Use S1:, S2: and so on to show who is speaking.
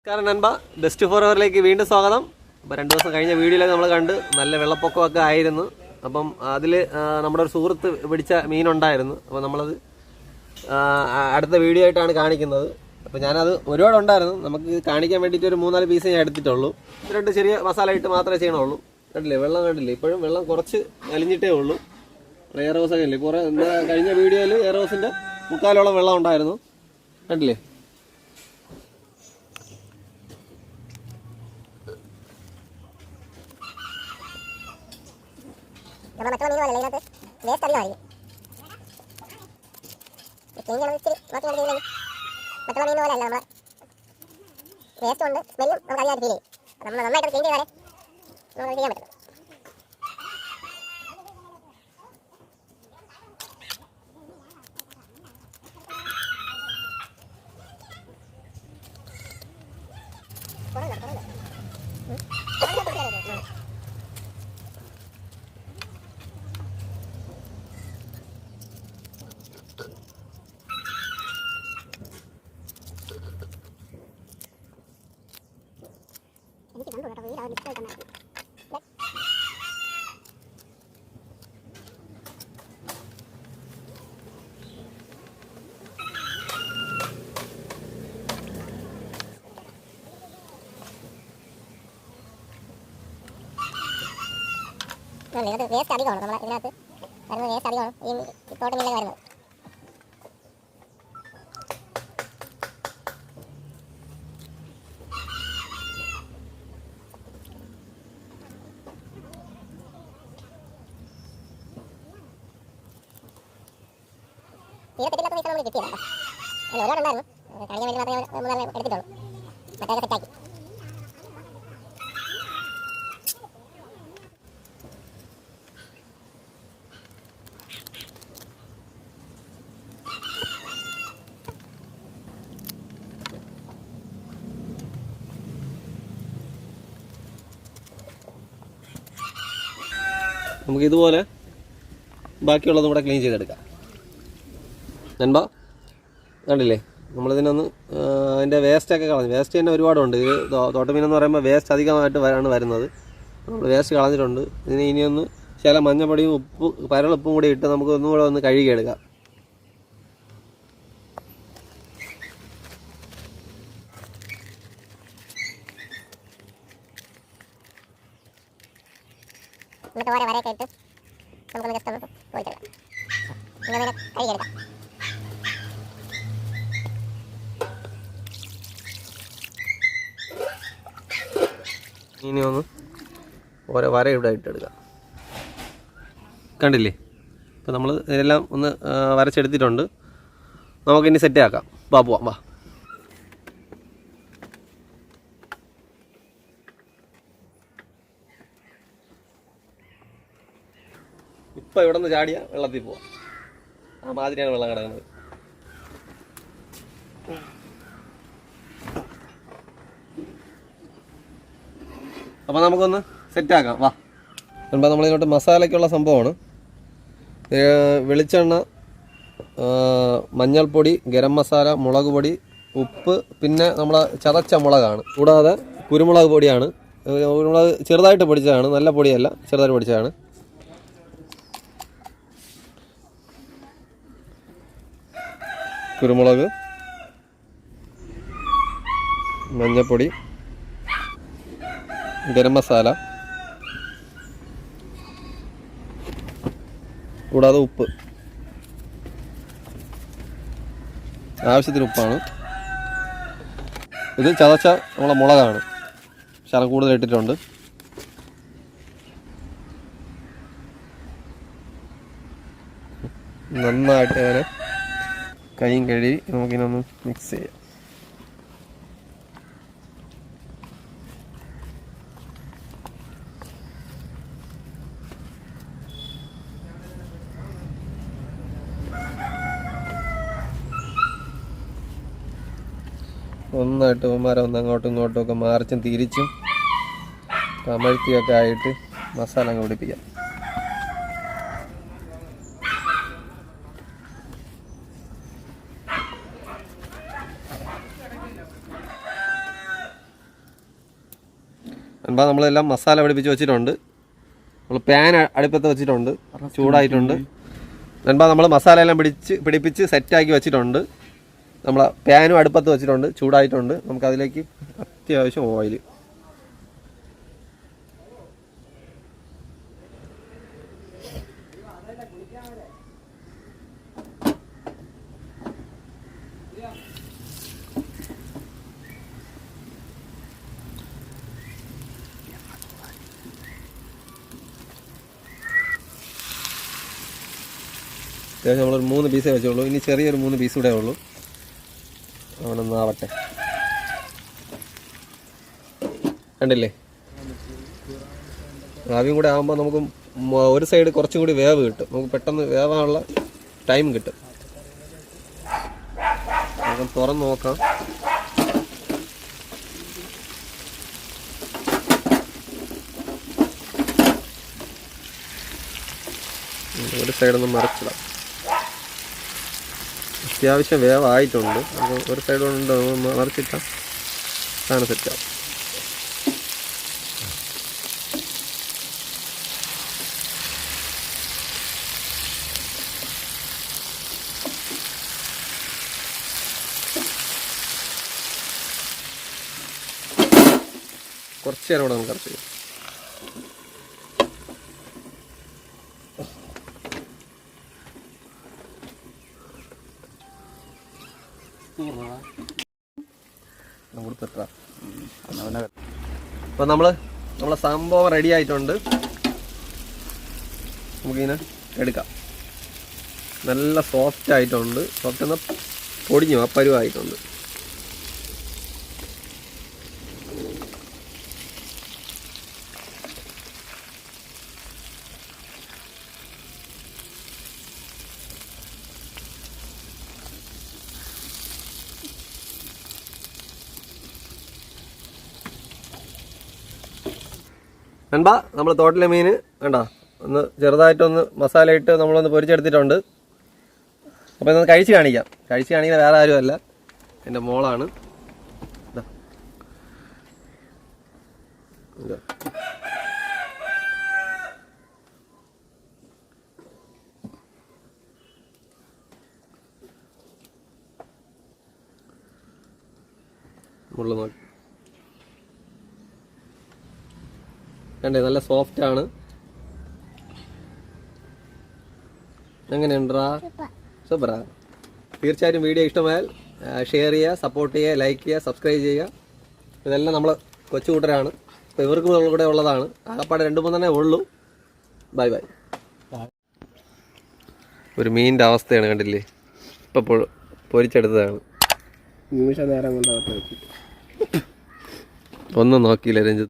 S1: നമസ്കാരം നൻപ, best for എവറിലേക്ക് വീണ്ടും സ്വാഗതം. അപ്പോൾ 2 ദിവസം കഴിഞ്ഞ വീഡിയോയിലൊക്കെ നമ്മൾ കണ്ട് നല്ല വെള്ളപ്പൊക്കമൊക്കെ ആയിരുന്നു. അപ്പം അതിൽ നമ്മുടെ ഒരു സുഹൃത്ത് പിടിച്ച മീനുണ്ടായിരുന്നു. അപ്പോൾ നമ്മളത് അടുത്ത വീഡിയോ ആയിട്ടാണ് കാണിക്കുന്നത്. അപ്പോൾ ഞാനത് ഒരുപാടുണ്ടായിരുന്നു, നമുക്ക് കാണിക്കാൻ വേണ്ടിയിട്ട് ഒരു 3-4 പീസ് ഞാൻ എടുത്തിട്ടുള്ളൂ. 2 ചെറിയ മസാല ഇട്ട് മാത്രമേ ചെയ്യണുള്ളൂ. കണ്ടില്ലേ, വെള്ളം കണ്ടില്ലേ, ഇപ്പോഴും വെള്ളം കുറച്ച് അലിഞ്ഞിട്ടേ ഉള്ളൂ. എയർ ഹോസൊക്കെ ഇല്ലേ, കുറേ കഴിഞ്ഞ വീഡിയോയിൽ എയർ ഹോസിൻ്റെ 3/4 വെള്ളം ഉണ്ടായിരുന്നു. കണ്ടില്ലേ,
S2: നമ്മൾ മറ്റുള്ള മീൻ പോലല്ല, ഇതിനകത്ത് വേസ്റ്റ് അധികമായിരിക്കും. ക്ലീൻ ചെയ്യണം, ഇച്ചിരി നോക്കി ചെയ്തില്ലെങ്കിൽ മറ്റുള്ള മീൻ പോലെയല്ല, നമ്മൾ വേസ്റ്റ് കൊണ്ട് സ്മെല്ലും നമുക്ക് അധികമായിട്ട് ഫീൽ ചെയ്യും. നമ്മൾ നന്നായിട്ട് ക്ലീൻ ചെയ്താലേ നമുക്ക് ചെയ്യാൻ പറ്റും. എനിക്ക് കണ്ടു കേട്ടോ, വീട് മിക്സ് ആയിട്ട് തന്നെ. ഇതിനകത്ത് വേസ്റ്റ് അധികമാണ്, നമ്മൾ ഇതിനകത്ത് വരുന്നത് വേസ്റ്റ് അധികമാണ് ഈ തോട്ട് മീനിലൊക്കെ വരുന്നത്. തീരെ തെറ്റില്ലാത്ത പൈസ നമ്മൾ കിട്ടിയതാണ്. അതിൽ ഒരുപാടുണ്ടായിരുന്നു, കാണിക്കാൻ വേണ്ടി മാത്രമേ 3-4 എടുത്തിട്ടുള്ളൂ. മറ്റേ സെറ്റാക്കി.
S1: നമുക്കിതുപോലെ ബാക്കിയുള്ളതും കൂടെ ക്ലീൻ ചെയ്തെടുക്കാം. നൻപ കണ്ടില്ലേ, നമ്മളിതിനൊന്ന് അതിൻ്റെ വേസ്റ്റൊക്കെ കളഞ്ഞു. വേസ്റ്റ് തന്നെ ഒരുപാടുണ്ട്. ഇത് തോട്ടമീനെന്ന് പറയുമ്പോൾ വേസ്റ്റ് അധികമായിട്ട് ആണ് വരുന്നത്. നമ്മൾ വേസ്റ്റ് കളഞ്ഞിട്ടുണ്ട്. ഇതിന് ഇനിയൊന്ന് ചില മഞ്ഞപ്പൊടിയും പരളുപ്പും കൂടി ഇട്ട് നമുക്ക് ഒന്നുകൂടെ ഒന്ന് കഴുകിയെടുക്കാം.
S2: എന്നിട്ട് ഓരോ വരയൊക്കെ ഇട്ട് നമുക്കൊന്ന് ജസ്റ്റ് ഒന്ന് പോയിട്ടെടുക്കാം. ഇങ്ങനെ കഴുകിയെടുക്കാം.
S1: ഇനി ഒന്ന് ഓരോ വര ഇവിടെ ഇട്ടെടുക്കാം. കണ്ടില്ലേ, ഇപ്പോൾ നമ്മൾ ഇതിനെല്ലാം ഒന്ന് വരച്ചെടുത്തിട്ടുണ്ട്. നമുക്കിനി സെറ്റ് ആക്കാം. പോവാം വാ. ഇപ്പം ഇവിടെ നിന്ന് ചാടിയ വെള്ളത്തിൽ പോവാം. ആ മാതിരിയാണ് വെള്ളം കിടക്കുന്നത്. അപ്പോൾ നമുക്കൊന്ന് സെറ്റാക്കാം വാ. മുൻപ് നമ്മളിങ്ങോട്ട് മസാലയ്ക്കുള്ള സംഭവമാണ്. വെളിച്ചെണ്ണ, മഞ്ഞൾപ്പൊടി, ഗരം മസാല, മുളക് പൊടി, ഉപ്പ്, പിന്നെ നമ്മളെ ചതച്ച മുളകാണ്. കൂടാതെ കുരുമുളക് പൊടിയാണ്. കുരുമുളക് ചെറുതായിട്ട് പൊടിച്ചതാണ്, നല്ല പൊടിയല്ല, ചെറുതായിട്ട് പൊടിച്ചതാണ്. കുരുമുളക്, മഞ്ഞൾപ്പൊടി, ഗരം മസാല, കൂടാതെ ഉപ്പ്, ആവശ്യത്തിന് ഉപ്പാണ്. ഇത് ചതച്ച നമ്മളെ മുളകാണ്, ശകലം കൂടുതൽ ഇട്ടിട്ടുണ്ട്. നന്നായിട്ട് അങ്ങനെ കൈയും കഴുകി നമുക്കിനൊന്ന് മിക്സ് ചെയ്യാം. ഒന്നായിട്ട് ഉമ്മാരെ ഒന്ന് അങ്ങോട്ടും ഇങ്ങോട്ടും ഒക്കെ മാറിച്ചും തിരിച്ചും കമഴ്ത്തിയൊക്കെ ആയിട്ട് മസാല അങ്ങ് പിടിപ്പിക്കാം. നൻപ നമ്മളെല്ലാം മസാല പിടിപ്പിച്ച് വെച്ചിട്ടുണ്ട്. നമ്മൾ പാൻ അടുപ്പത്ത് വെച്ചിട്ടുണ്ട്, ചൂടായിട്ടുണ്ട്. നൻപ നമ്മൾ മസാല എല്ലാം പിടിപ്പിച്ച് സെറ്റാക്കി വെച്ചിട്ടുണ്ട്. നമ്മൾ പാനും അടുപ്പത്ത് വെച്ചിട്ടുണ്ട്, ചൂടായിട്ടുണ്ട്. നമുക്കതിലേക്ക് അത്യാവശ്യം ഓയിൽ. അത്യാവശ്യം നമ്മളൊരു 3 പീസേ വെച്ചുള്ളൂ. ഇനി ചെറിയൊരു 3 പീസ് കൂടെ ഉള്ളൂ. അവിടെ ഒന്നാവട്ടെ. കണ്ടില്ലേ, ആവിയും കൂടെ ആകുമ്പോൾ നമുക്ക് ഒരു സൈഡ് കുറച്ചും കൂടി വേവ് കിട്ടും. നമുക്ക് പെട്ടെന്ന് വേവാനുള്ള ടൈം കിട്ടും. നമുക്ക് തുറന്ന് നോക്കാം. ഒരു സൈഡൊന്ന് മറിച്ചിടാം. അത്യാവശ്യം വേവായിട്ടുണ്ട്. അപ്പോൾ ഒരു സൈഡ് കൊണ്ട് മറിച്ചിട്ടാൽ സാധനം സെറ്റാവും. കുറച്ച് നേരം കൂടെ നമുക്ക് അരച്ച് ചെയ്യാം. അപ്പോൾ നമ്മളെ സംഭവം റെഡി ആയിട്ടുണ്ട്. നമുക്കിങ്ങനെ എടുക്കാം. നല്ല സോഫ്റ്റ് ആയിട്ടുണ്ട്. സോഫ്റ്റ് എന്നാൽ പൊടിഞ്ഞു, ആ പരുവായിട്ടുണ്ട്. നൻപ നമ്മൾ തോട്ടിലെ മീൻ വേണ്ട ഒന്ന് ചെറുതായിട്ടൊന്ന് മസാല ഇട്ട് നമ്മളൊന്ന് പൊരിച്ചെടുത്തിട്ടുണ്ട്. അപ്പോൾ ഇതൊന്ന് കഴിച്ച് കാണിക്കാൻ വേറെ ആരുമല്ല, എൻ്റെ മോളാണ്. മുള്ള നോക്കി കണ്ടേ, നല്ല സോഫ്റ്റ് ആണ്. എങ്ങനെയുണ്ടാ? സൂപ്പറാ. തീർച്ചയായിട്ടും വീഡിയോ ഇഷ്ടമായാൽ ഷെയർ ചെയ്യുക, സപ്പോർട്ട് ചെയ്യുക, ലൈക്ക് ചെയ്യുക, സബ്സ്ക്രൈബ് ചെയ്യുക. ഇതെല്ലാം നമ്മൾ കൊച്ചുകൂട്ടരാണ്. അപ്പോൾ ഇവർക്കും കൂടെ ഉള്ളതാണ്. ആകപ്പാടെ 2-3 ഉള്ളൂ. Bye bye. ഒരു മീനിൻ്റെ അവസ്ഥയാണ് കണ്ടില്ലേ, ഇപ്പോൾ പൊരിച്ചെടുത്തതാണ്.
S3: നിമിഷ നേരം കൊണ്ട്
S1: ഒന്നും നോക്കിയില്ല രഞ്ജിത്ത്.